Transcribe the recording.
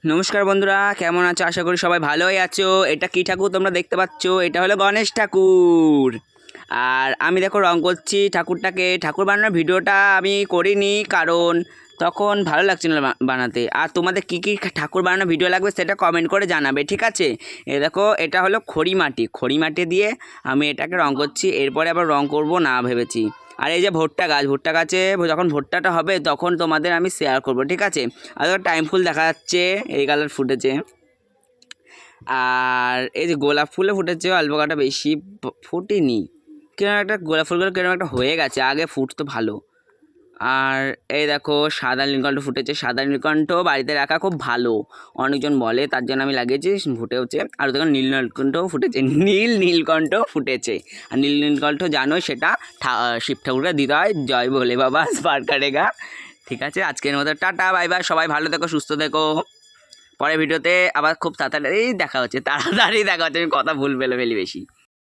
নমস্কার বন্ধুরা, কেমন আছো? আশা করি সবাই ভালোই আছো। এটা কি ঠাকুর তোমরা দেখতে পাচ্ছ? এটা হলো গণেশ ঠাকুর। আর আমি দেখো রং করছি ঠাকুরটাকে। ঠাকুর বানানোর ভিডিওটা আমি করিনি, কারণ তখন ভালো লাগছিল না বানাতে। আর তোমাদের কি কি ঠাকুর বানানোর ভিডিও লাগবে সেটা কমেন্ট করে জানাবে, ঠিক আছে? এ দেখো, এটা হলো খড়ি মাটি দিয়ে আমি এটাকে রং করছি। এরপরে আবার রং করব না ভেবেছি। আর এই যে ভুট্টা গাছে যখন ভুট্টাটা হবে তখন তোমাদের আমি শেয়ার করব, ঠিক আছে? আর টাইম ফুল দেখা যাচ্ছে, এই কালার ফুটেছে। আর এই যে গোলাপ ফুলও ফুটেছে, অল্প কটা, বেশি ফুটেনি। কিরকম একটা গোলাপ ফুলগুলো কিরকম একটা হয়ে গেছে, আগে ফুটতো ভালো। আর এই দেখো সাদা নীলকণ্ঠ ফুটেছে। সাদা নীলকণ্ঠ বাড়িতে রাখা খুব ভালো, অনেকজন বলে, তার জন্য আমি লাগিয়েছি, ফুটেওছে। আর দেখো নীলকণ্ঠও ফুটেছে, নীলকণ্ঠ ফুটেছে। আর নীলকণ্ঠ জানো, সেটা শিব ঠাকুরকে দিতে হয়। জয় বলে বাবা স্পার কাটেগা। ঠিক আছে, আজকের মতো টাটা, বাই বাই। সবাই ভালো থেকো, সুস্থ থেকো। পরের ভিডিওতে আবার খুব তাড়াতাড়ি দেখা হচ্ছে, আমি কথা ভুল ফেলি বেশি।